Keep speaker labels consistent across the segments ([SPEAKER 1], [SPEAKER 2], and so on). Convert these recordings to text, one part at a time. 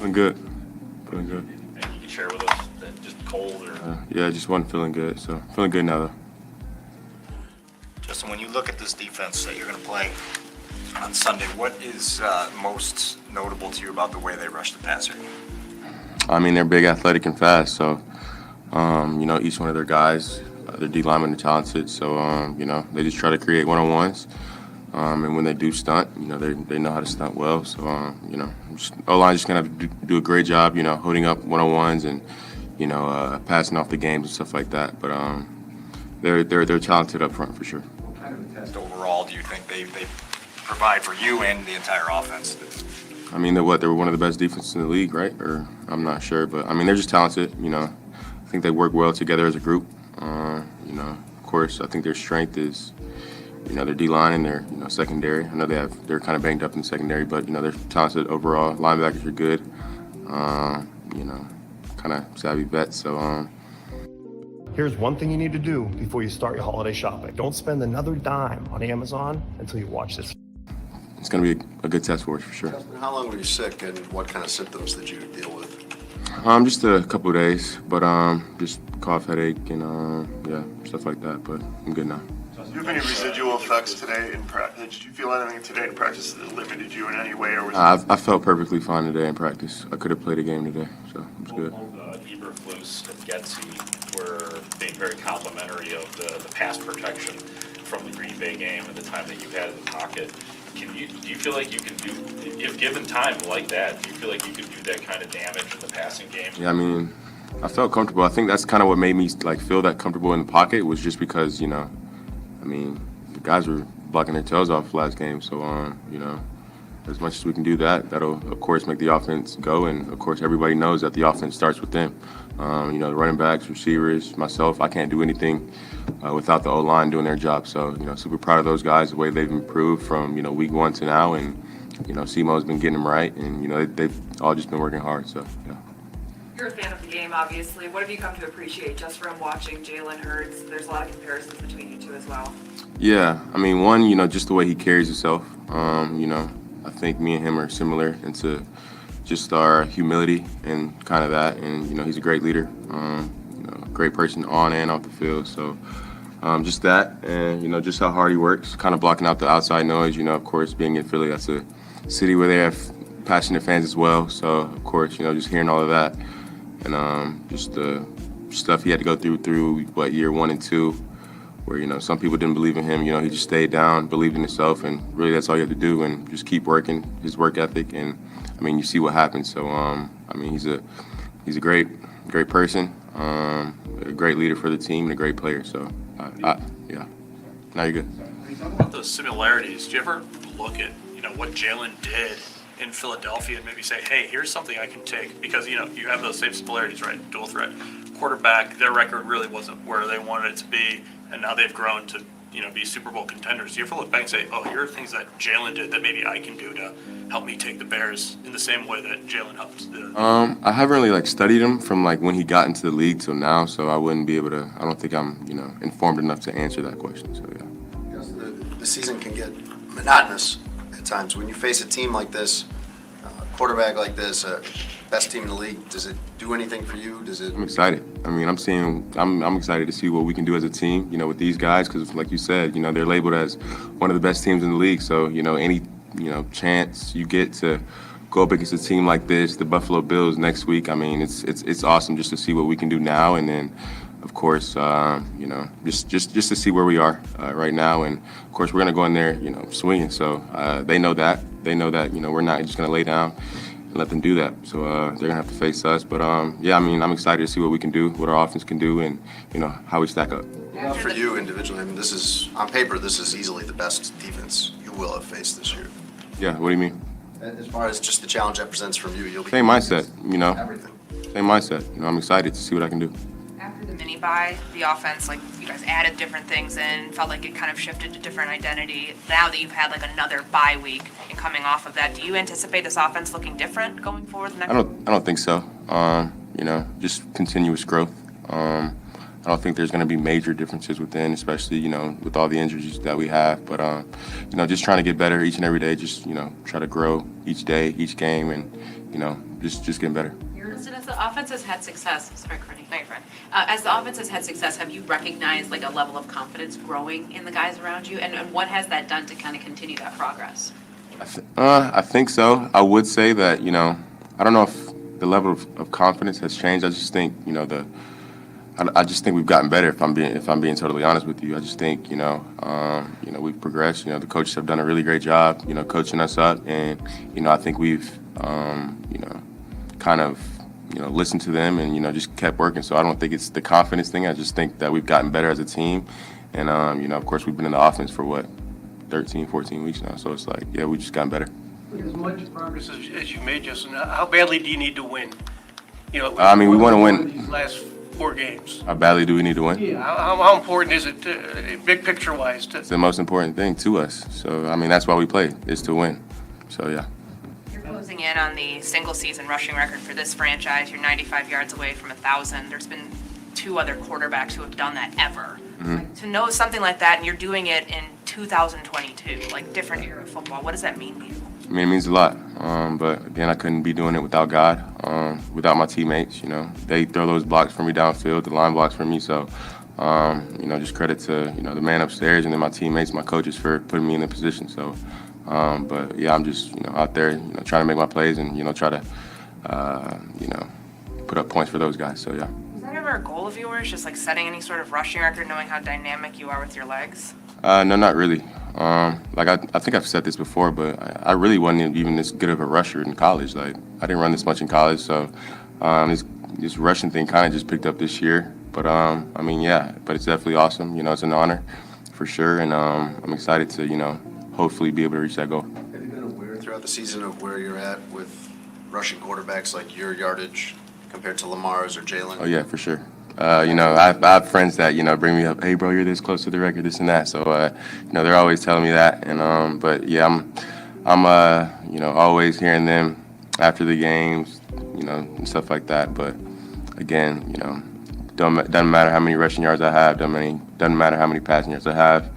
[SPEAKER 1] Feeling good. Feeling good.
[SPEAKER 2] And you can share with us that just cold or?
[SPEAKER 1] Yeah, just wasn't feeling good. So feeling good now though.
[SPEAKER 3] Justin, when you look at this defense that you're going to play on Sunday, what is most notable to you about the way they rush the passer?
[SPEAKER 1] I mean, they're big, athletic, and fast. So, each one of their guys, their D linemen are talented. So, they just try to create one-on-ones. And when they do stunt, they know how to stunt well. So, O-line just going to do a great job, holding up one-on-ones and, passing off the games and stuff like that. But they're talented up front for sure.
[SPEAKER 3] What kind of a test overall do you think they provide for you and the entire offense?
[SPEAKER 1] I mean, they were one of the best defenses in the league, right? Or I'm not sure, but I mean, they're just talented. I think they work well together as a group. Of course, I think their strength is, their D line and their secondary. I know they're kind of banged up in the secondary, but they're talented overall. Linebackers are good. Kind of savvy vets. So.
[SPEAKER 4] Here's one thing you need to do before you start your holiday shopping. Don't spend another dime on Amazon until you watch this.
[SPEAKER 1] It's going to be a good test for us for sure.
[SPEAKER 5] Justin, how long were you sick, and what kind of symptoms did you deal with?
[SPEAKER 1] Just a couple of days, but just cough, headache, and stuff like that. But I'm good now.
[SPEAKER 6] Do you have any residual effects today in practice? Did you feel anything today in practice that limited you in any way, or was
[SPEAKER 1] I felt perfectly fine today in practice. I could have played a game today, so it was good.
[SPEAKER 2] Eberflus and Getsy were being very complimentary of the pass protection from the Green Bay game and the time that you had in the pocket. Do you feel like you can do, if given time like that, do you feel like you can do that kind of damage in the passing game?
[SPEAKER 1] Yeah, I mean, I felt comfortable. I think that's kind of what made me feel that comfortable in the pocket was just because, the guys were blocking their tails off last game. So, as much as we can do that'll, of course, make the offense go. And, of course, everybody knows that the offense starts with them. The running backs, receivers, myself, I can't do anything without the O-line doing their job. So, super proud of those guys, the way they've improved from, week 1 to now. And, Simo's been getting them right. And, they've all just been working hard. So, yeah.
[SPEAKER 7] You're a fan of the game, obviously. What have you come to appreciate just from watching Jalen Hurts? There's a lot of comparisons between you two as well.
[SPEAKER 1] Yeah, I mean, one, just the way he carries himself. I think me and him are similar into just our humility and kind of that. And, he's a great leader, great person on and off the field. So just that and, just how hard he works, kind of blocking out the outside noise. Of course, being in Philly, that's a city where they have passionate fans as well. So, of course, just hearing all of that and just the stuff he had to go through year 1 and 2, where, some people didn't believe in him. He just stayed down, believed in himself, and really that's all you have to do and just keep working, his work ethic. And, I mean, you see what happens. So, he's a great person, a great leader for the team, and a great player. So, yeah. Now you're good.
[SPEAKER 8] When you talk about those similarities, do you ever look at, what Jalen did in Philadelphia and maybe say, hey, here's something I can take? Because, you have those same similarities, right? Dual threat quarterback, their record really wasn't where they wanted it to be, and now they've grown to, be Super Bowl contenders. Do you ever look back and say, oh, here are things that Jalen did that maybe I can do to help me take the Bears in the same way that Jalen helped?
[SPEAKER 1] I haven't really studied him from when he got into the league till now, so I wouldn't be able to. I don't think I'm informed enough to answer that question. So yeah.
[SPEAKER 5] Yes, the season can get monotonous at times when you face a team like this, quarterback like this, best team in the league. Does it do anything for you? I'm
[SPEAKER 1] excited. I mean, I'm excited to see what we can do as a team, with these guys, because like you said, they're labeled as one of the best teams in the league. So, any, chance you get to go up against a team like this, the Buffalo Bills next week, I mean, it's awesome just to see what we can do now. And then, of course, just to see where we are right now. And, of course, we're going to go in there, swinging. So they know that. They know that, we're not just going to lay down and let them do that. So they're going to have to face us. But, I'm excited to see what we can do, what our offense can do, and, how we stack up.
[SPEAKER 5] Well, for you individually, I mean, this is, on paper, this is easily the best defense you will have faced this year.
[SPEAKER 1] Yeah, what do you mean?
[SPEAKER 5] As far as just the challenge that presents from you, you'll be...
[SPEAKER 1] Same mindset,
[SPEAKER 5] Everything.
[SPEAKER 1] Same mindset. I'm excited to see what I can do.
[SPEAKER 7] After the mini-bye, the offense, you guys added different things in, felt like it kind of shifted to different identity. Now that you've had, another bye week and coming off of that, do you anticipate this offense looking different going forward?
[SPEAKER 1] I don't think so. Just continuous growth. I don't think there's going to be major differences within, especially, you know, with all the injuries that we have. But, you know, just trying to get better each and every day, just, you know, try to grow each day, each game, and, you know, just getting better.
[SPEAKER 9] Listen, as the offense has had success, sorry, Courtney, no, you're fine. As the offense has had success, have you recognized like a level of confidence growing in the guys around you? And what has that done to kind of continue that progress?
[SPEAKER 1] I think so. I would say that, you know, I don't know if the level of confidence has changed. I just think, you know, I just think we've gotten better. If I'm being totally honest with you, I just think, you know, we've progressed. You know, the coaches have done a really great job, you know, coaching us up, and, you know, I think we've, you know, kind of, you know, listened to them and, you know, just kept working. So I don't think it's the confidence thing. I just think that we've gotten better as a team, and, you know, of course, we've been in the offense for what, 13, 14 weeks now. So it's like, yeah, we've just gotten better.
[SPEAKER 10] As much progress as you made, Justin, how badly do you need to win? You know,
[SPEAKER 1] I mean, we want to win.
[SPEAKER 10] These last 4 games.
[SPEAKER 1] How badly do we need to win?
[SPEAKER 10] Yeah. How important is it, big picture wise?
[SPEAKER 1] It's the most important thing to us. So I mean, that's why we play, is to win. So yeah.
[SPEAKER 7] You're closing in on the single season rushing record for this franchise. You're 95 yards away from 1,000. There's been 2 other quarterbacks who have done that ever.
[SPEAKER 1] Mm-hmm.
[SPEAKER 7] To know something like that, and you're doing it in 2022, like different era of football, what does that mean to you?
[SPEAKER 1] I mean, it means a lot. But again, I couldn't be doing it without God, without my teammates. You know, they throw those blocks for me downfield, the line blocks for me. So, you know, just credit to, you know, the man upstairs and then my teammates, my coaches for putting me in the position. So, but yeah, I'm just, you know, out there, you know, trying to make my plays and, you know, try to, you know, put up points for those guys. So yeah.
[SPEAKER 7] Was that ever a goal of yours, just like setting any sort of rushing record, knowing how dynamic you are with your legs?
[SPEAKER 1] No, not really. Like I think I've said this before, but I really wasn't even this good of a rusher in college. Like I didn't run this much in college, so this rushing thing kind of just picked up this year. But I mean, yeah, but it's definitely awesome. You know, it's an honor for sure, and I'm excited to, you know, hopefully be able to reach that goal.
[SPEAKER 5] Have you been aware throughout the season of where you're at with rushing quarterbacks, like your yardage compared to Lamar's or Jalen?
[SPEAKER 1] Oh yeah, for sure. You know, I have friends that, you know, bring me up, hey bro, you're this close to the record, this and that. So, you know, they're always telling me that. And but yeah, I'm you know, always hearing them after the games, you know, and stuff like that. But again, you know, doesn't matter how many rushing yards I have, doesn't matter how many passing yards I have.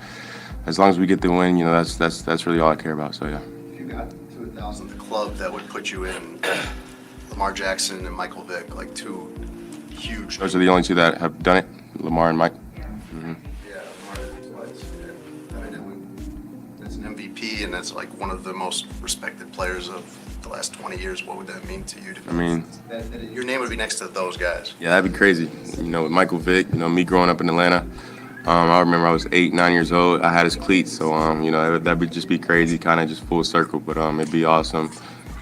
[SPEAKER 1] As long as we get the win, you know, that's really all I care about. So yeah.
[SPEAKER 5] If you got to 1,000, the club that would put you in Lamar Jackson and Michael Vick, like 2 huge.
[SPEAKER 1] Those are the only 2 that have done it, Lamar and Mike.
[SPEAKER 7] Yeah.
[SPEAKER 1] Mm-hmm.
[SPEAKER 5] Yeah, Lamar did it twice. I mean, that's an MVP, and that's like one of the most respected players of the last 20 years. What would that mean to you?
[SPEAKER 1] I mean,
[SPEAKER 5] your name would be next to those guys.
[SPEAKER 1] yeah, that'd be crazy. You know, with Michael Vick, you know, me growing up in Atlanta, I remember I was 8, 9 years old. I had his cleats, so you know, that would just be crazy, kind of just full circle. But it'd be awesome.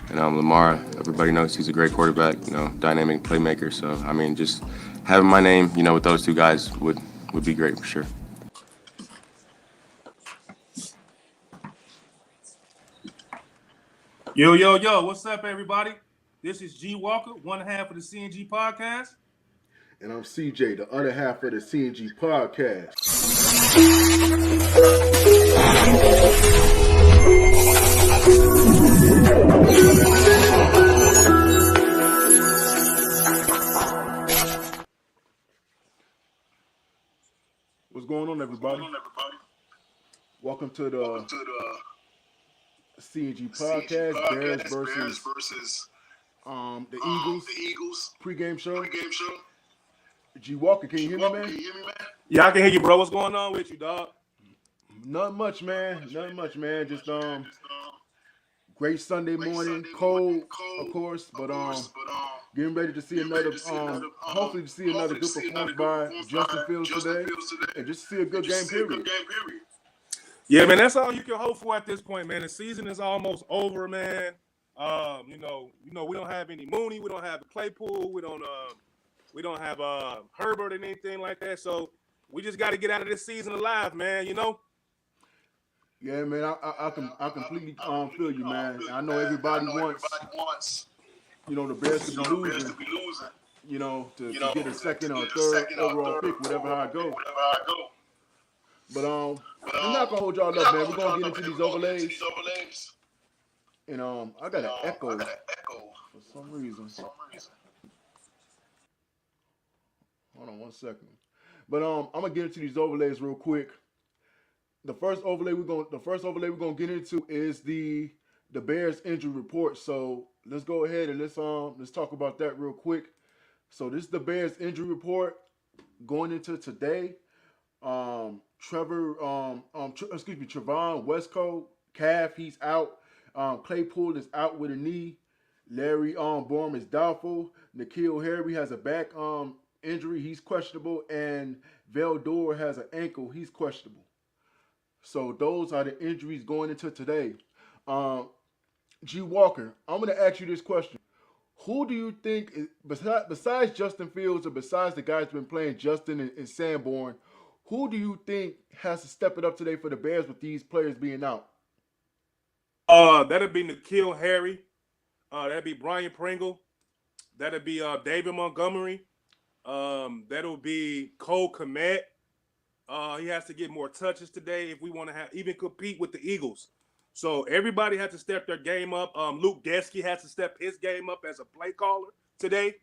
[SPEAKER 1] And Lamar, everybody knows he's a great quarterback, you know, dynamic playmaker. So, I mean, just having my name, you know, with those 2 guys would be great for sure.
[SPEAKER 11] Yo, what's up, everybody? This is G Walker, one half of the CNG Podcast.
[SPEAKER 12] And I'm CJ, the other half of the CNG Podcast. What's going on, everybody? Welcome to the CNG Podcast, Bears versus the Eagles pregame show. G Walker, can you hear me, man?
[SPEAKER 11] Yeah, I can hear you, bro. What's going on with you, dog?
[SPEAKER 12] Nothing much, man. Just great Sunday morning, cold, of course, but getting ready to see another, hopefully to see another good performance by Justin Fields today, and just see a good game period.
[SPEAKER 11] Yeah, man, that's all you can hope for at this point, man. The season is almost over, man. You know, we don't have any Mooney, we don't have the Claypool, we don't have Herbert and anything like that. So we just got to get out of this season alive, man. You know.
[SPEAKER 12] Yeah, man, I completely feel you, man. I know everybody wants, you know, the Bears to be losing, you know, to get a second or third overall pick, whatever how it go. But we're not gonna hold y'all up, man. We're gonna get into these overlays. And I got an echo for some reason. Hold on one second. But I'm gonna get into these overlays real quick. The first overlay we're gonna get into is the Bears injury report. So let's go ahead and let's talk about that real quick. So this is the Bears injury report going into today. Trevon Westco, calf, he's out. Claypool is out with a knee. Larry Borum is doubtful. N'Keal Harry has a back injury, he's questionable, and Veldor has an ankle, he's questionable. So those are the injuries going into today. G. Walker, I'm going to ask you this question. Who do you think, besides Justin Fields or besides the guys who've been playing, Justin and Sandborn, who do you think has to step it up today for the Bears with these players being out?
[SPEAKER 11] That'd be N'Keal Harry. That'd be Brian Pringle. That'd be David Montgomery. That'll be Cole Kmet. He has to get more touches today if we want to even compete with the Eagles. So everybody has to step their game up. Luke Gesky has to step his game up as a play caller today.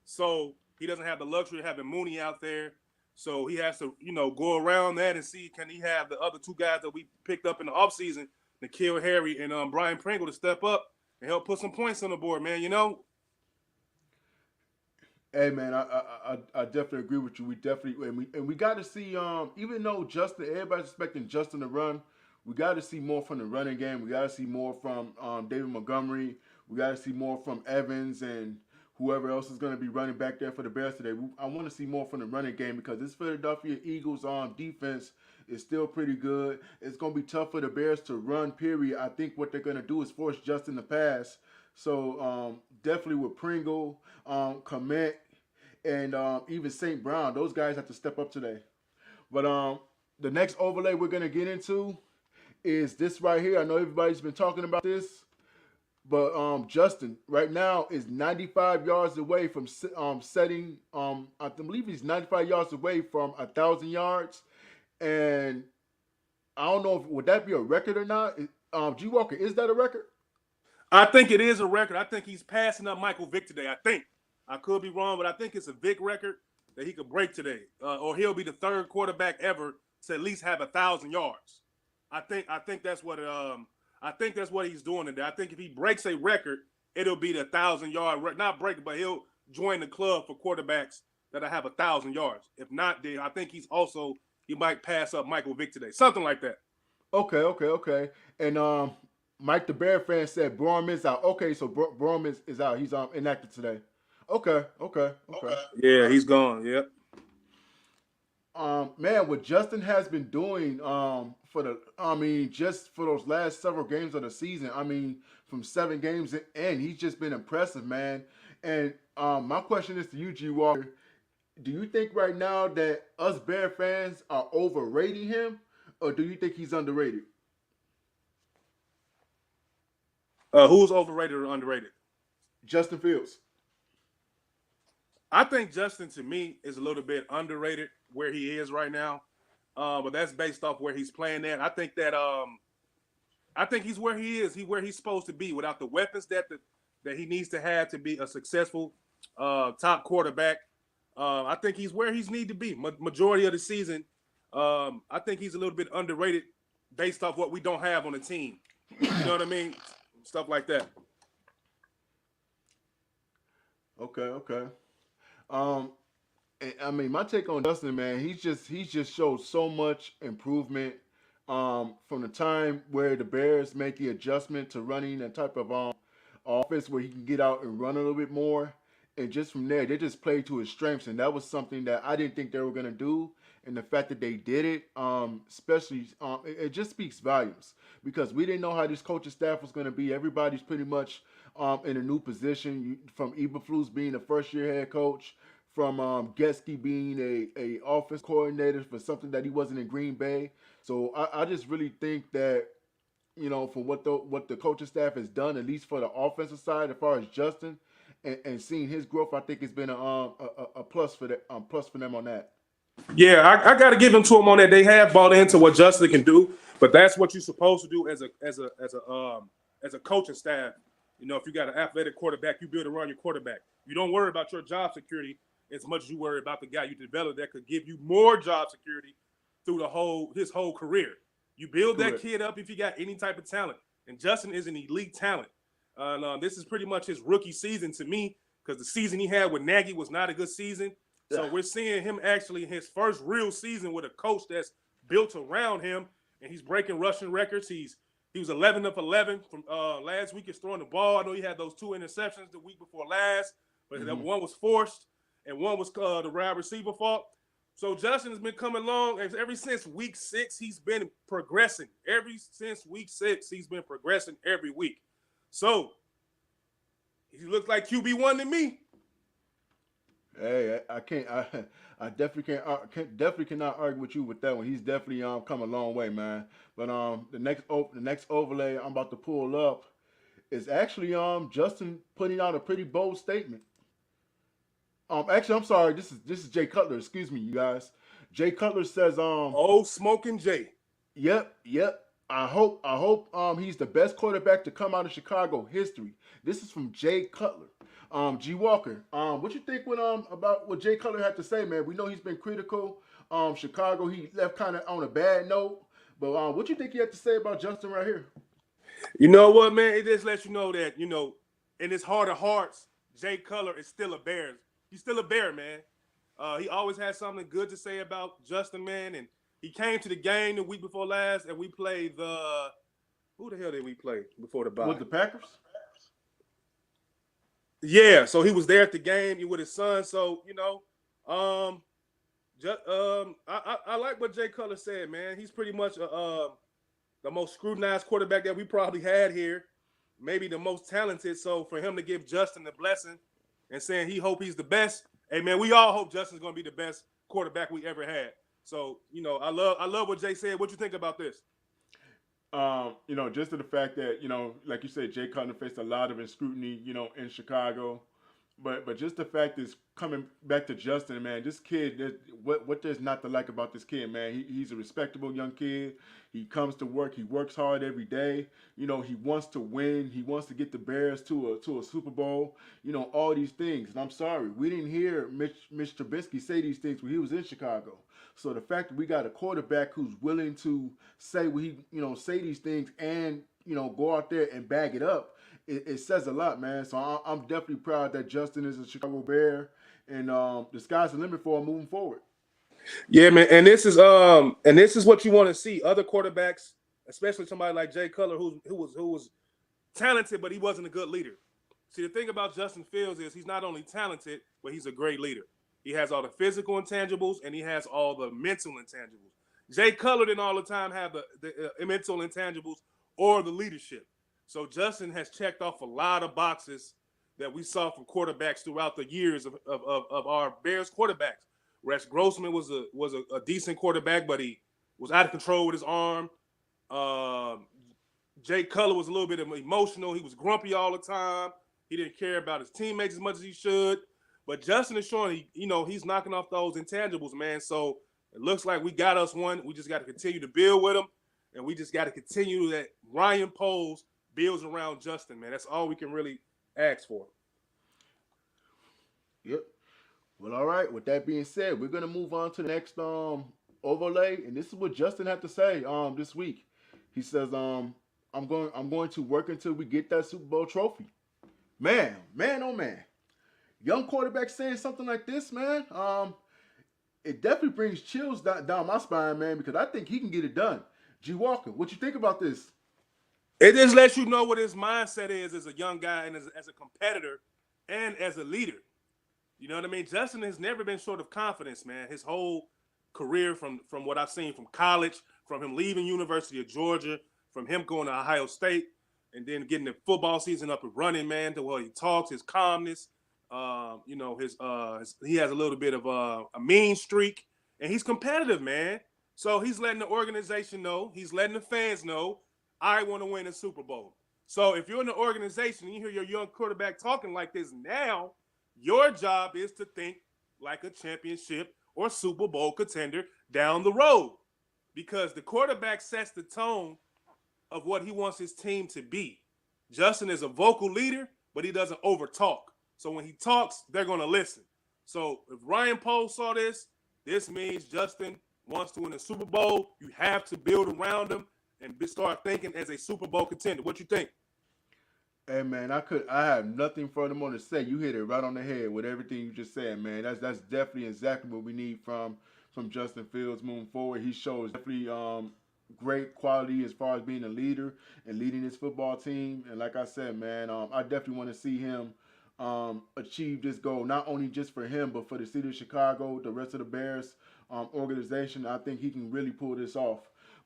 [SPEAKER 11] So he doesn't have the luxury of having Mooney out there. So he has to, go around that and see, can he have the other two guys that we picked up in the offseason, N'Keal Harry and Brian Pringle, to step up and help put some points on the board, man,
[SPEAKER 12] Hey, man, I definitely agree with you. We definitely, and we got to see, even though everybody's expecting Justin to run, we got to see more from the running game. We got to see more from David Montgomery. We got to see more from Evans and whoever else is going to be running back there for the Bears today. I want to see more from the running game because this Philadelphia Eagles defense is still pretty good. It's going to be tough for the Bears to run, period. I think what they're going to do is force Justin to pass. So definitely with Pringle, Kmet, and even St. Brown, those guys have to step up today. But the next overlay we're going to get into is this right here. I know everybody's been talking about this, but Justin right now is 95 yards away from setting. I believe he's 95 yards away from 1,000 yards, and I don't know if would that be a record or not. G. Walker, is that a record?
[SPEAKER 11] I think it is a record. I think he's passing up Michael Vick today. I could be wrong, but I think it's a Vick record that he could break today, or he'll be the third quarterback ever to at least have 1,000 yards. I think that's what he's doing today. I think if he breaks a record, it'll be the 1,000-yard not break, but he'll join the club for quarterbacks that have 1,000 yards. If not, then I think he might pass up Michael Vick today, something like that.
[SPEAKER 12] Okay. And Mike the Bear fan said Borum is out. Okay, so Borum is out. He's inactive today. Okay.
[SPEAKER 11] Yeah, he's gone. Yep.
[SPEAKER 12] Man, what Justin has been doing just for those last several games of the season, from 7 games in, he's just been impressive, man. And my question is to you, G. Walker, do you think right now that us Bear fans are overrating him, or do you think he's underrated?
[SPEAKER 11] Who's overrated or underrated?
[SPEAKER 12] Justin Fields.
[SPEAKER 11] I think Justin, to me, is a little bit underrated where he is right now, but that's based off where he's playing at. I think that I think he's where he is. Where he's supposed to be without the weapons that he needs to have to be a successful top quarterback. I think he's where he's need to be. Majority of the season, I think he's a little bit underrated based off what we don't have on the team. You know what I mean? Stuff like that.
[SPEAKER 12] Okay. My take on Justin, man, he's just showed so much improvement from the time where the Bears make the adjustment to running a type of offense where he can get out and run a little bit more. And just from there, they just played to his strengths. And that was something that I didn't think they were going to do. And the fact that they did it, especially, it just speaks volumes. Because we didn't know how this coaching staff was going to be. Everybody's pretty much in a new position. From Eberflus being a first-year head coach, from Gesky being a offense coordinator for something that he wasn't in Green Bay. So I just really think that, for what the coaching staff has done, at least for the offensive side, as far as Justin, and seeing his growth, I think it's been a plus for them on that.
[SPEAKER 11] Yeah, I got to give them to them on that. They have bought into what Justin can do, but that's what you're supposed to do as a coaching staff. If you got an athletic quarterback, you build around your quarterback. You don't worry about your job security as much as you worry about the guy you develop that could give you more job security through his whole career. You build that kid up if you got any type of talent. And Justin is an elite talent. This is pretty much his rookie season to me, because the season he had with Nagy was not a good season. So we're seeing him actually in his first real season with a coach that's built around him, and he's breaking rushing records. He was 11 of 11 from last week. He's throwing the ball. I know he had those 2 interceptions the week before last, but that one was forced and one was the wide receiver fault. So Justin has been coming along ever since week 6. He's been progressing. Ever since week 6, he's been progressing every week. So he looks like QB1 to me.
[SPEAKER 12] Hey, I definitely cannot argue with you with that one. He's definitely come a long way, man. But the next overlay I'm about to pull up is actually Justin putting out a pretty bold statement. Actually, I'm sorry. This is Jay Cutler. Excuse me, you guys. Jay Cutler says
[SPEAKER 11] Smoking Jay.
[SPEAKER 12] Yep. I hope he's the best quarterback to come out of Chicago history. This is from Jay Cutler. G Walker, what you think about what Jay Cutler had to say, man? We know he's been critical. Chicago, he left kind of on a bad note. But what you think he had to say about Justin right here?
[SPEAKER 11] You know what, man? It just lets you know that, in his heart of hearts, Jay Cutler is still a Bear. He's still a Bear, man. He always has something good to say about Justin, man. And he came to the game the week before last, and we played who the hell did we play before the bye?
[SPEAKER 12] Was the Packers?
[SPEAKER 11] Yeah, so he was there at the game with his son. So, I like what Jay Cutler said, man. He's pretty much the most scrutinized quarterback that we probably had here, maybe the most talented. So for him to give Justin the blessing and saying he hope he's the best, hey, man, we all hope Justin's going to be the best quarterback we ever had. So, I love what Jay said. What you think about this?
[SPEAKER 12] Just to the fact that, like you said, Jay Cutler faced a lot of scrutiny, in Chicago. But just the fact is coming back to Justin, man, this kid, what there's not to like about this kid, man. He's a respectable young kid. He comes to work. He works hard every day. He wants to win. He wants to get the Bears to a Super Bowl, all these things. And I'm sorry, we didn't hear Mitch Trubisky say these things when he was in Chicago. So the fact that we got a quarterback who's willing to say what he, say these things and, go out there and bag it up, it says a lot, man. So I'm definitely proud that Justin is a Chicago Bear, and the sky's the limit for him moving forward.
[SPEAKER 11] Yeah, man, and this is what you want to see. Other quarterbacks, especially somebody like Jay Cutler, who was talented, but he wasn't a good leader. See, the thing about Justin Fields is he's not only talented, but he's a great leader. He has all the physical intangibles, and he has all the mental intangibles. Jay Cutler didn't all the time have the mental intangibles or the leadership. So Justin has checked off a lot of boxes that we saw from quarterbacks throughout the years of our Bears quarterbacks. Rex Grossman was a decent quarterback, but he was out of control with his arm. Jay Cutler was a little bit emotional. He was grumpy all the time. He didn't care about his teammates as much as he should. But Justin is showing, he's knocking off those intangibles, man. So it looks like we got us one. We just got to continue to build with him, and we just got to continue that Ryan Poles builds around Justin, man. That's all we can really ask for.
[SPEAKER 12] Yep. Well, all right. With that being said, we're gonna move on to the next overlay, and this is what Justin had to say this week. He says, "I'm going to work until we get that Super Bowl trophy." Man, oh man. Young quarterback saying something like this, man, it definitely brings chills down my spine, man, because I think he can get it done. G. Walker, what you think about this?
[SPEAKER 11] It just lets you know what his mindset is as a young guy and as a competitor and as a leader. You know what I mean? Justin has never been short of confidence, man. His whole career from what I've seen from college, from him leaving University of Georgia, from him going to Ohio State, and then getting the football season up and running, man, to where he talks, his calmness. He has a little bit of a mean streak, and he's competitive, man. So he's letting the organization know, he's letting the fans know, I want to win a Super Bowl. So if you're in the organization and you hear your young quarterback talking like this now, your job is to think like a championship or Super Bowl contender down the road, because the quarterback sets the tone of what he wants his team to be. Justin is a vocal leader, but he doesn't over talk. So when he talks, they're going to listen. So if Ryan Poles saw this, this means Justin wants to win a Super Bowl. You have to build around him and start thinking as a Super Bowl contender. What you think?
[SPEAKER 12] Hey man, I have nothing further more to say. You hit it right on the head with everything you just said, man. That's definitely exactly what we need from Justin Fields moving forward. He shows definitely great quality as far as being a leader and leading his football team. And like I said, man, I definitely want to see him achieve this goal, not only just for him, but for the city of Chicago, the rest of the Bears organization. I think he can really pull this off.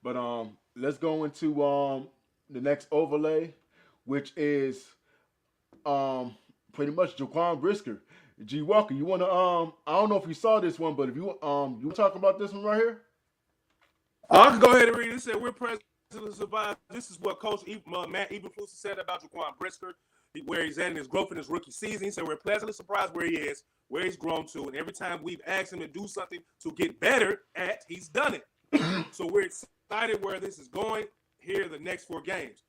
[SPEAKER 12] But let's go into the next overlay, which is pretty much Jaquan Brisker. G Walker, you want to I don't know if you saw this one, but if you talk about this one right here.
[SPEAKER 11] I can go ahead and read it. It said, we're present to survive. This is what Coach Matt Eberflus said about Jaquan Brisker, where he's at in his growth in his rookie season. He said, we're pleasantly surprised where he is, where he's grown to, and every time we've asked him to do something to get better at, he's done it. So we're excited where this is going. Here are the next 4 games.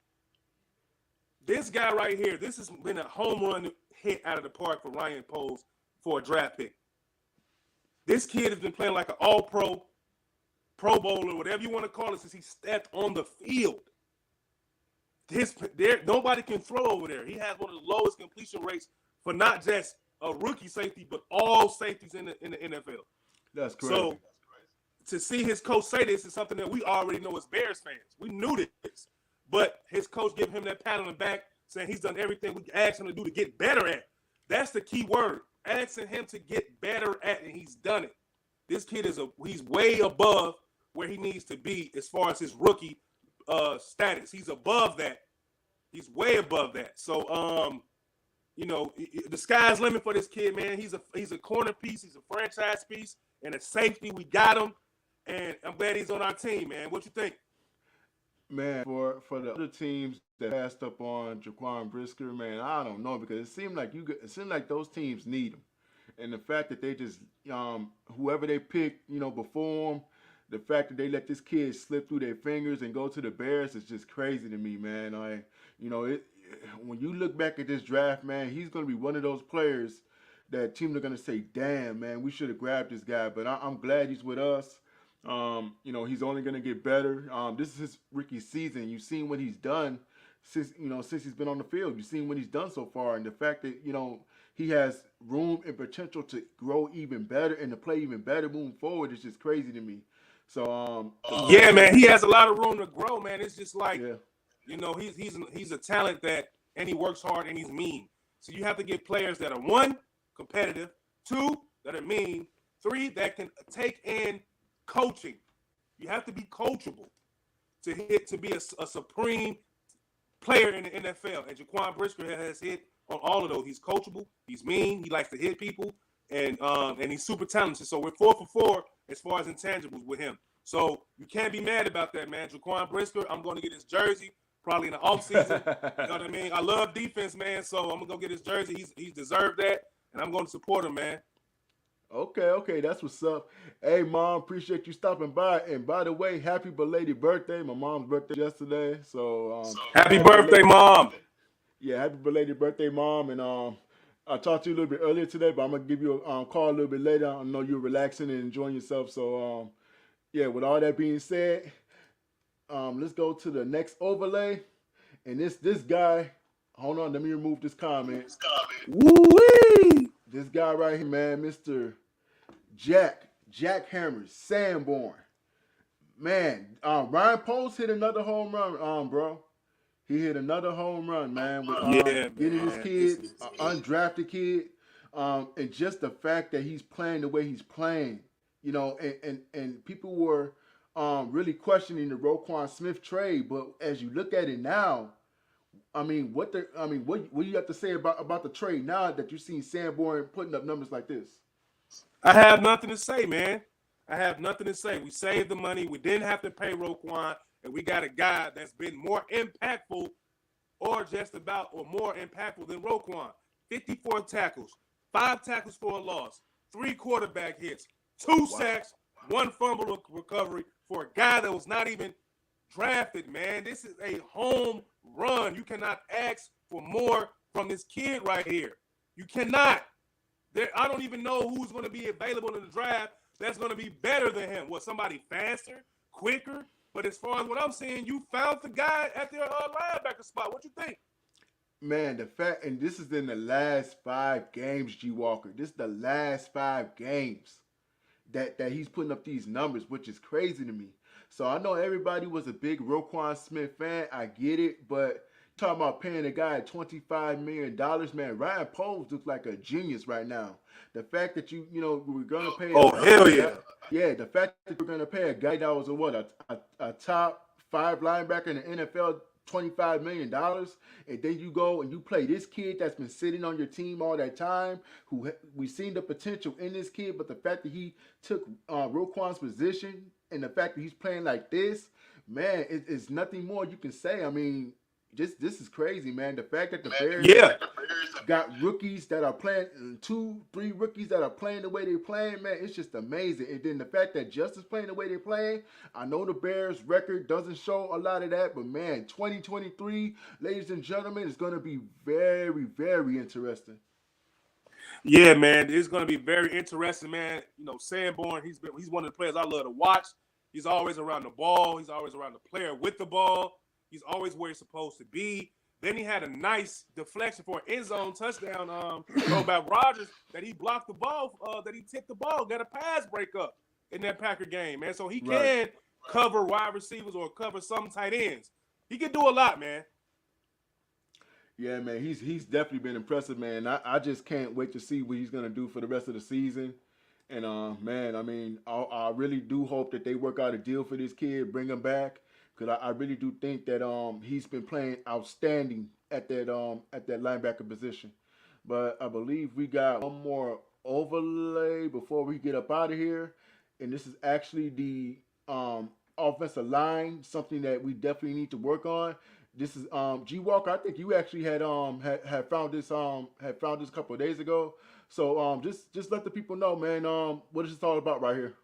[SPEAKER 11] This guy right here, this has been a home run hit out of the park for Ryan Poles for a draft pick. This kid has been playing like an all-pro, Pro Bowler, whatever you want to call it, since he stepped on the field. Nobody can throw over there. He has one of the lowest completion rates for not just a rookie safety, but all safeties in the NFL.
[SPEAKER 12] That's crazy.
[SPEAKER 11] So to see his coach say this is something that we already know as Bears fans. We knew this. But his coach gave him that pat on the back, saying he's done everything we asked him to do to get better at. That's the key word. Asking him to get better at, and he's done it. This kid he's way above where he needs to be as far as his rookie status. He's above that. He's way above that. So, the sky's limit for this kid, man. He's a corner piece. He's a franchise piece and a safety. We got him, and I'm glad he's on our team, man. What you think?
[SPEAKER 12] Man, for the other teams that passed up on Jaquan Brisker, man, I don't know, because it seemed like those teams need him, and the fact that they just whoever they pick, before him, the fact that they let this kid slip through their fingers and go to the Bears is just crazy to me, man. When you look back at this draft, man, he's going to be one of those players that teams are going to say, "Damn, man, we should have grabbed this guy." But I'm glad he's with us. He's only going to get better. This is his rookie season. You've seen what he's done since he's been on the field. You've seen what he's done so far, and the fact that he has room and potential to grow even better and to play even better moving forward is just crazy to me. So
[SPEAKER 11] yeah, man, he has a lot of room to grow, man. It's just like he's a talent and he works hard and he's mean. So you have to get players that are 1, competitive, 2, that are mean, 3, that can take in coaching. You have to be coachable to be a supreme player in the NFL. And Jaquan Brisker has hit on all of those. He's coachable. He's mean. He likes to hit people, and he's super talented. So we're 4 for 4 as far as intangibles with him. So you can't be mad about that, man. Jaquan Brisker, I'm going to get his jersey probably in the offseason. You know what I mean? I love defense, man. So I'm going to go get his jersey. He's deserved that, and I'm going to support him, man.
[SPEAKER 12] Okay, that's what's up. Hey, Mom, appreciate you stopping by. And by the way, happy belated birthday. My mom's birthday yesterday, so
[SPEAKER 11] happy birthday, Mom.
[SPEAKER 12] Yeah, happy belated birthday, Mom. And I talked to you a little bit earlier today, but I'm gonna give you a call a little bit later. I know you're relaxing and enjoying yourself. So with all that being said, let's go to the next overlay. And this guy, hold on, let me remove this comment.
[SPEAKER 11] Woo-wee!
[SPEAKER 12] This guy right here, man, Mr. Jackhammer Sandborn. Man, Ryan Poles hit another home run, bro. He hit another home run, man, with getting his kid, undrafted kid, and just the fact that he's playing the way he's playing, and people were really questioning the Roquan Smith trade, but as you look at it now, what do you have to say about the trade now that you've seen Sandborn putting up numbers like this?
[SPEAKER 11] I have nothing to say, man. I have nothing to say. We saved the money. We didn't have to pay Roquan, and we got a guy that's been more impactful or more impactful than Roquan. 54 tackles, 5 tackles for a loss, 3 quarterback hits, 2 sacks, 1 fumble recovery for a guy that was not even drafted, man. This is a home run. You cannot ask for more from this kid right here. You cannot. I don't even know who's going to be available in the draft that's going to be better than him. What, somebody faster, quicker? But as far as what I'm saying, you found the guy at their linebacker spot. What you think?
[SPEAKER 12] Man, the fact, and this is in the last 5 games, G. Walker. This is the last 5 games that he's putting up these numbers, which is crazy to me. So I know everybody was a big Roquan Smith fan. I get it, but talking about paying a guy $25 million, man, Ryan Poles looks like a genius right now. The fact that we're gonna pay.
[SPEAKER 11] Oh, hell yeah!
[SPEAKER 12] Yeah, the fact that we're gonna pay a guy that was a top 5 linebacker in the NFL $25 million, and then you go and you play this kid that's been sitting on your team all that time, who we've seen the potential in this kid, but the fact that he took Roquan's position and the fact that he's playing like this, man, it's nothing more you can say. I mean, this is crazy, man. The fact that the Bears got rookies that are playing, 2-3 rookies that are playing the way they're playing, man, it's just amazing. And then the fact that Justice playing the way they're playing, I know the Bears record doesn't show a lot of that, but man, 2023, ladies and gentlemen, is going to be very, very interesting.
[SPEAKER 11] Yeah, man, it's going to be very interesting, man. Sandborn, he's one of the players I love to watch. He's always around the ball. He's always around the player with the ball. He's always where he's supposed to be. Then he had a nice deflection for an end zone touchdown. About Rodgers that he blocked the ball, that he tipped the ball, got a pass breakup in that Packer game, man. So he can cover wide receivers or cover some tight ends. He can do a lot, man.
[SPEAKER 12] Yeah, man, he's definitely been impressive, man. I just can't wait to see what he's gonna do for the rest of the season. And man, I mean, I really do hope that they work out a deal for this kid, bring him back. Because I really do think that he's been playing outstanding at that linebacker position. But I believe we got one more overlay before we get up out of here. And this is actually the offensive line, something that we definitely need to work on. This is G. Walker. I think you actually had found this a couple of days ago. So just let the people know, man, what is this all about right here?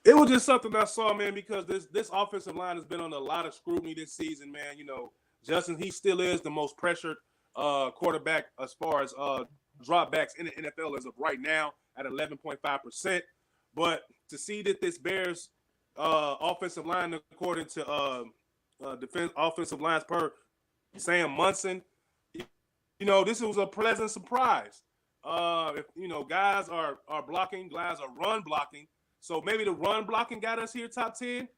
[SPEAKER 11] It was just something I saw, man, because this offensive line has been under a lot of scrutiny this season, man. Justin, he still is the most pressured quarterback as far as dropbacks in the NFL as of right now at 11.5%. But to see that this Bears offensive line, according to defense offensive lines per Sam Munson, this was a pleasant surprise. Guys are blocking, guys are run blocking. So maybe the run blocking got us here top 10.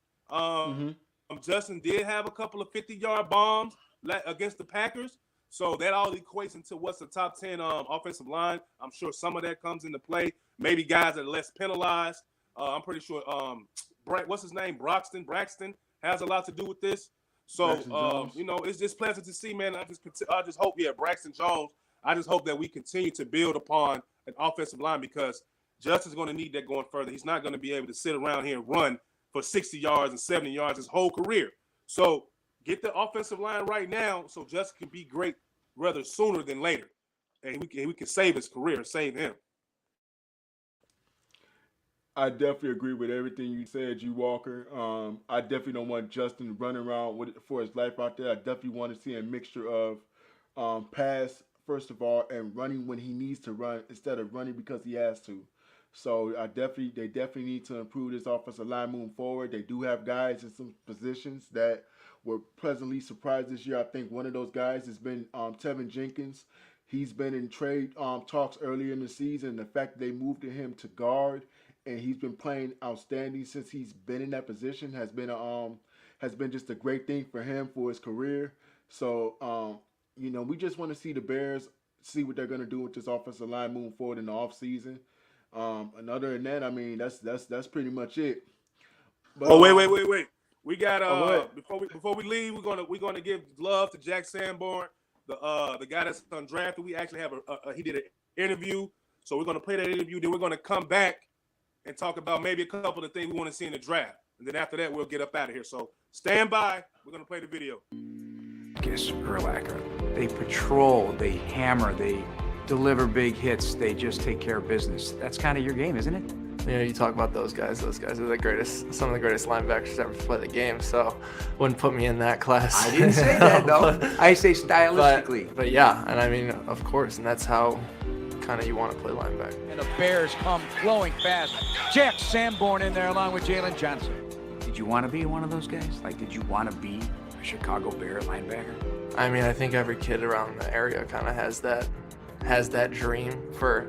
[SPEAKER 11] Justin did have a couple of 50-yard bombs against the Packers. So that all equates into what's the top 10 offensive line. I'm sure some of that comes into play. Maybe guys that are less penalized. I'm pretty sure what's his name? Braxton has a lot to do with this. So, it's just pleasant to see, man. I just hope, Braxton Jones, I just hope that we continue to build upon an offensive line because Justin's going to need that going further. He's not going to be able to sit around here and run for 60 yards and 70 yards his whole career. So get the offensive line right now so Justin can be great rather sooner than later. And we can save his career, save him.
[SPEAKER 12] I definitely agree with everything you said, G. Walker. I definitely don't want Justin running around for his life out there. I definitely want to see a mixture of pass, first of all, and running when he needs to run instead of running because he has to. So they definitely need to improve this offensive line moving forward. They do have guys in some positions that were pleasantly surprised this year. I think one of those guys has been Tevin Jenkins. He's been in trade talks earlier in the season. The fact that they moved him to guard and he's been playing outstanding since he's been in that position has been just a great thing for him for his career. So we just want to see the Bears see what they're going to do with this offensive line moving forward in the offseason. And other than that, I mean, that's pretty much it. But,
[SPEAKER 11] wait. We got before we leave, we're gonna give love to Jack Sandborn, the guy that's undrafted. We actually have he did an interview, so we're gonna play that interview. Then we're gonna come back and talk about maybe a couple of things we want to see in the draft, and then after that we'll get up out of here. So stand by. We're gonna play the video.
[SPEAKER 13] Is real accurate. They patrol, they hammer, they deliver big hits. They just take care of business. That's kind of your game, isn't it?
[SPEAKER 14] You talk about those guys. Those guys are some of the greatest linebackers ever to play the game. So, wouldn't put me in that class.
[SPEAKER 13] I didn't say that though. I say stylistically.
[SPEAKER 14] But yeah, and I mean, of course, and that's how kind of you want to play linebacker.
[SPEAKER 13] And the Bears come flowing fast. Jack Sandborn in there along with Jalen Johnson. Did you want to be one of those guys? Like, did you want to be a Chicago Bear linebacker?
[SPEAKER 14] I mean, I think every kid around the area kind of has that dream for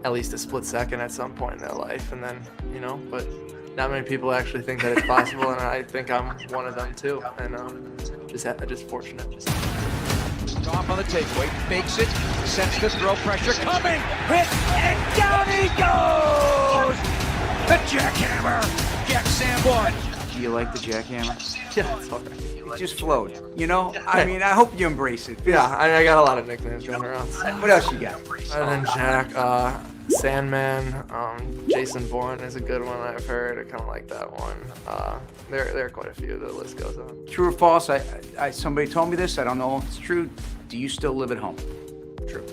[SPEAKER 14] at least a split second at some point in their life, and then, you know, but not many people actually think that it's possible, and I think I'm one of them too, and just fortunate.
[SPEAKER 13] Off on the takeaway, fakes it, sends the throw, pressure coming, hit, and down he goes! The Jackhammer, Jack Sandborn. Do you like the Jackhammer?
[SPEAKER 14] Yeah, it's all right.
[SPEAKER 13] It just flowed, you know? I mean, I hope you embrace it.
[SPEAKER 14] Yeah, I got a lot of nicknames running around.
[SPEAKER 13] What else you got?
[SPEAKER 14] Other than Jack, Sandman, Jason Bourne is a good one I've heard. I kind of like that one. There are quite a few. The list goes on.
[SPEAKER 13] True or false? Somebody told me this. I don't know if it's true. Do you still live at home?
[SPEAKER 14] True.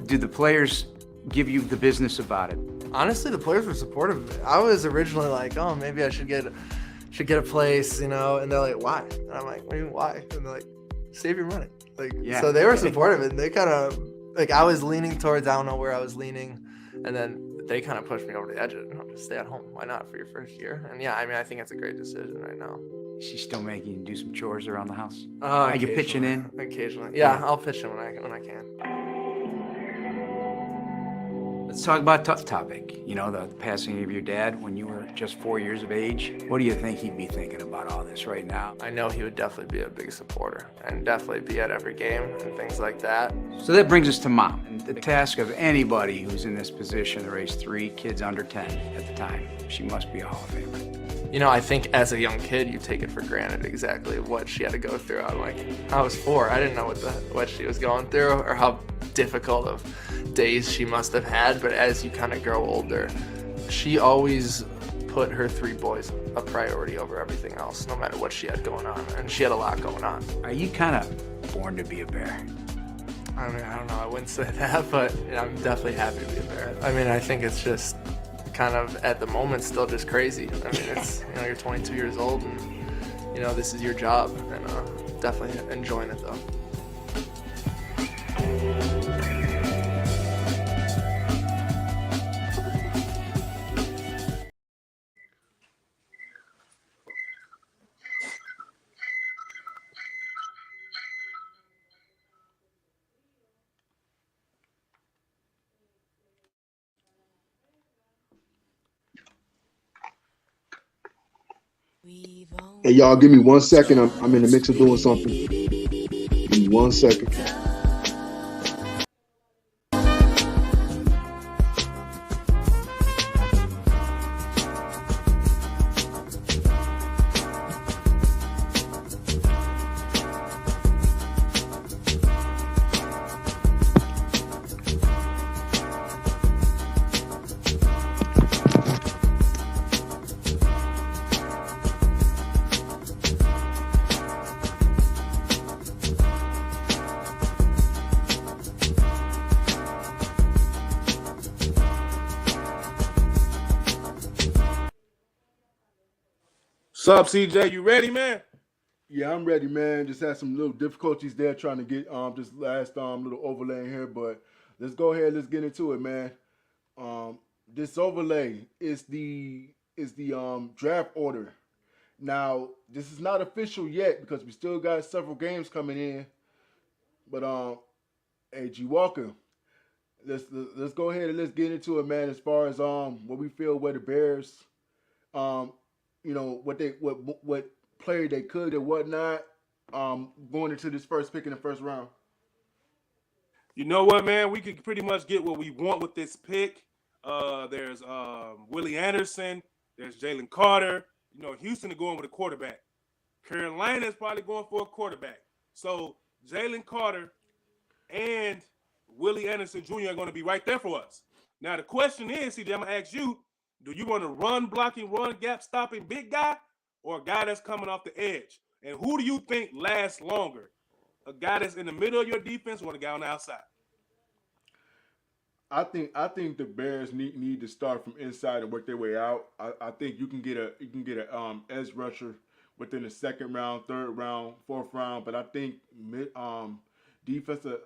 [SPEAKER 13] Do the players give you the business about it?
[SPEAKER 14] Honestly, the players were supportive. I was originally like, oh, maybe I should get a place, you know, and they're like, why? And I'm like, what do you mean, why? And they're like, save your money. Like, yeah. So they were supportive, and they kind of, like, I was leaning towards, I don't know where I was leaning, and then they kind of pushed me over the edge of it. You know, just stay at home. Why not for your first year? And yeah, I mean, I think it's a great decision right now.
[SPEAKER 13] Is she still making you do some chores around the house?
[SPEAKER 14] Are
[SPEAKER 13] you pitching in?
[SPEAKER 14] Occasionally. Yeah, I'll pitch in when I can.
[SPEAKER 13] Let's talk about tough topic. You know, the passing of your dad when you were just 4 years of age. What do you think he'd be thinking about all this right now?
[SPEAKER 14] I know he would definitely be a big supporter and definitely be at every game and things like that.
[SPEAKER 13] So that brings us to Mom. And the task of anybody who's in this position to raise 3 kids under 10 at the time. She must be a Hall of Famer.
[SPEAKER 14] You know, I think as a young kid, you take it for granted exactly what she had to go through. I'm like, I was 4. I didn't know what she was going through or how difficult of days she must have had. But as you kind of grow older, she always put her 3 boys a priority over everything else, no matter what she had going on. And she had a lot going on.
[SPEAKER 13] Are you kind of born to be a Bear?
[SPEAKER 14] I mean, I don't know. I wouldn't say that, but I'm definitely happy to be a Bear. I mean, I think it's just kind of at the moment still just crazy. I mean, it's, you know, you're 22 years old and, you know, this is your job, and definitely enjoying it though.
[SPEAKER 12] Hey, y'all, give me 1 second. I'm in the mix of doing something. Give me 1 second.
[SPEAKER 11] Sup, CJ? You ready, man?
[SPEAKER 12] Yeah, I'm ready, man. Just had some little difficulties there trying to get this last little overlay in here, but let's go ahead. Let's get into it, man. This overlay is the draft order. Now, this is not official yet because we still got several games coming in. But hey, G Walker, let's go ahead and let's get into it, man. As far as what we feel where the Bears, you know, what player they could and whatnot, going into this first pick in the first round.
[SPEAKER 11] You know what, man? We could pretty much get what we want with this pick. There's Willie Anderson. There's Jalen Carter. You know, Houston is going with a quarterback. Carolina is probably going for a quarterback. So Jalen Carter and Willie Anderson Jr. are going to be right there for us. Now, the question is, CJ, I'm going to ask you, do you want a run-blocking, run-gap-stopping big guy or a guy that's coming off the edge? And who do you think lasts longer? A guy that's in the middle of your defense or a guy on the outside?
[SPEAKER 12] I think the Bears need to start from inside and work their way out. I think you can get a edge rusher within the second round, third round, fourth round, but I think defensive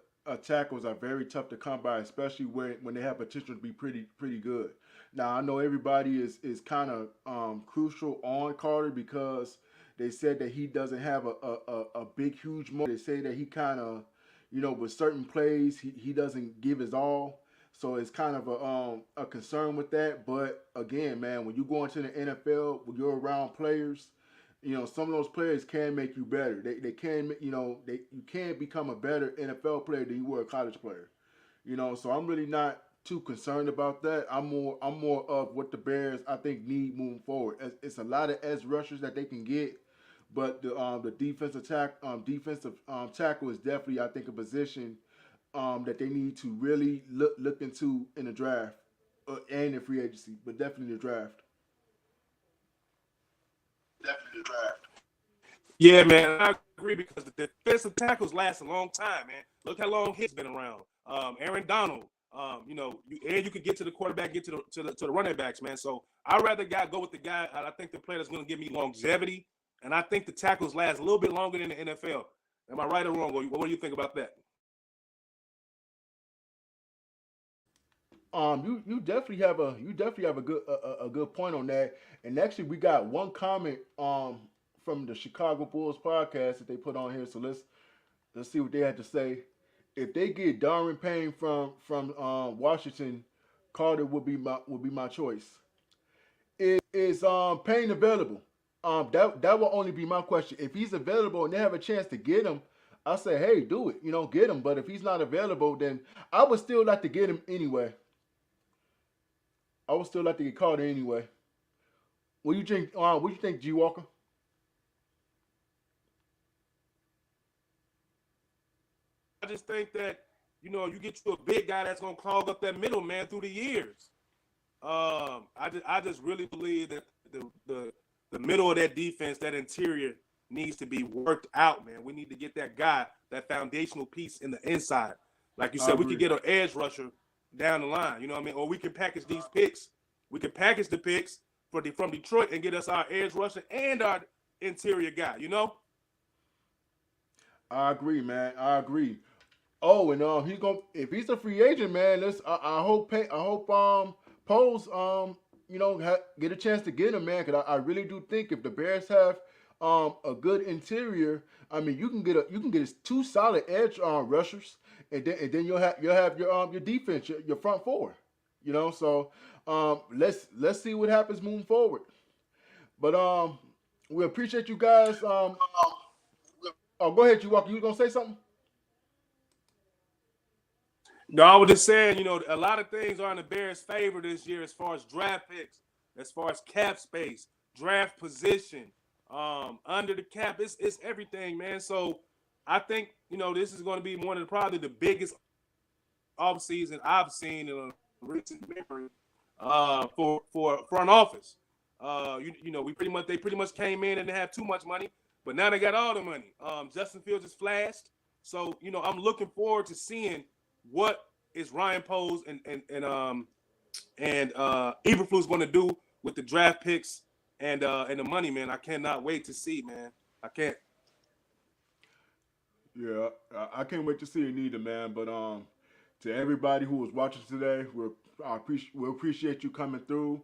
[SPEAKER 12] tackles are very tough to come by, especially when they have potential to be pretty good. Now I know everybody is kind of crucial on Carter because they said that he doesn't have a big huge moment. They say that he kind of, with certain plays he doesn't give his all. So it's kind of a concern with that. But again, man, when you go into the NFL, when you're around players, some of those players can make you better. They can, you can become a better NFL player than you were a college player. So I'm really not too concerned about that. I'm more of what the Bears I think need moving forward. It's a lot of edge rushers that they can get, but the defensive tackle is definitely I think a position that they need to really look into in the draft and in free agency, but definitely the draft.
[SPEAKER 11] Yeah, man, I agree because the defensive tackles last a long time, man. Look how long he's been around. Aaron Donald, you can get to the quarterback, get to the running backs, man. So I'd rather go with the guy. I think the player that's going to give me longevity, and I think the tackles last a little bit longer than the NFL. Am I right or wrong? What do you think about that?
[SPEAKER 12] You definitely have a good point on that. And actually, we got one comment from the Chicago Bulls podcast that they put on here. So let's see what they had to say. If they get Darwin Payne from Washington, Carter would be my choice. Is Payne available? That will only be my question. If he's available and they have a chance to get him, I say, hey, do it. Get him. But if he's not available, then I would still like to get him anyway. I would still like to get Carter anyway. What do you think, G Walker?
[SPEAKER 11] I just think that you get you a big guy that's gonna clog up that middle, man, through the years. I just really believe that the middle of that defense, that interior, needs to be worked out, man. We need to get that guy, that foundational piece in the inside. Like you said, we could get an edge rusher down the line, you know what I mean? Or we can package these picks. We can package the picks from Detroit and get us our edge rusher and our interior guy,
[SPEAKER 12] I agree, man. I agree. Oh, and if he's a free agent, man, I hope Poles get a chance to get him, man, because I really do think if the Bears have a good interior, I mean, you can get two solid edge rushers, and then you'll have your defense, your front four, So let's see what happens moving forward. But we appreciate you guys. Go ahead, you Walker. You gonna say something?
[SPEAKER 11] No, I was just saying, a lot of things are in the Bears' favor this year as far as draft picks, as far as cap space, draft position, under the cap. It's everything, man. So I think, this is going to be probably the biggest offseason I've seen in a recent memory for front office. They pretty much came in and they had too much money, but now they got all the money. Justin Fields is flashed. So, I'm looking forward to seeing what is Ryan Poles and Eberflus going to do with the draft picks and the money, man. I cannot wait to see, man. I can't.
[SPEAKER 12] Yeah, I can't wait to see it either, man. But to everybody who was watching today, we appreciate you coming through,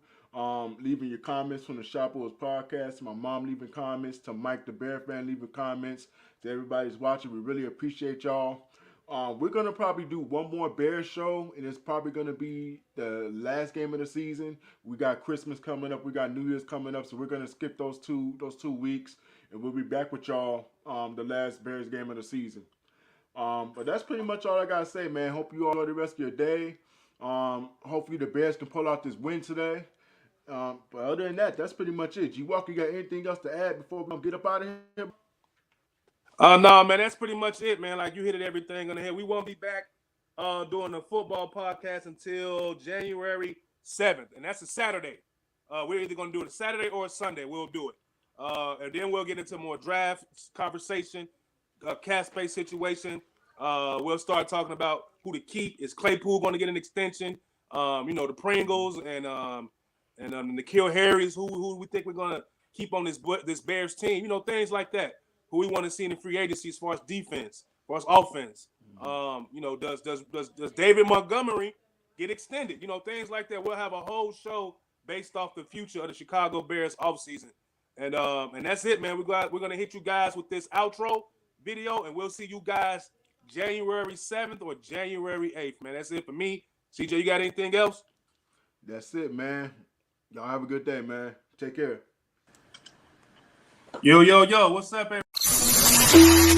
[SPEAKER 12] leaving your comments from the Shop Boys podcast. My mom leaving comments. To Mike the Bear fan leaving comments. To everybody who's watching, we really appreciate y'all. We're going to probably do one more Bears show, and it's probably going to be the last game of the season. We got Christmas coming up. We got New Year's coming up, so we're going to skip those two weeks, and we'll be back with y'all the last Bears game of the season. But that's pretty much all I got to say, man. Hope you all enjoy the rest of your day. Hopefully the Bears can pull out this win today. But other than that, that's pretty much it. G Walker, you got anything else to add before we get up out of here?
[SPEAKER 11] No, man, that's pretty much it, man. Like, you hit everything on the head. We won't be back doing the football podcast until January 7th, and that's a Saturday. We're either going to do it a Saturday or a Sunday. We'll do it. And then we'll get into more draft conversation, cap space situation. We'll start talking about who to keep. Is Claypool going to get an extension? The Pringles and the N'Keal Harris, who we think we're going to keep on this Bears team. Things like that. Who we want to see in the free agency as far as defense, as far as offense. Does David Montgomery get extended? Things like that. We'll have a whole show based off the future of the Chicago Bears offseason. And that's it, man. We're gonna hit you guys with this outro video, and we'll see you guys January 7th or January 8th, man. That's it for me. CJ, you got anything else?
[SPEAKER 12] That's it, man. Y'all have a good day, man. Take care.
[SPEAKER 11] Yo, what's up, everybody?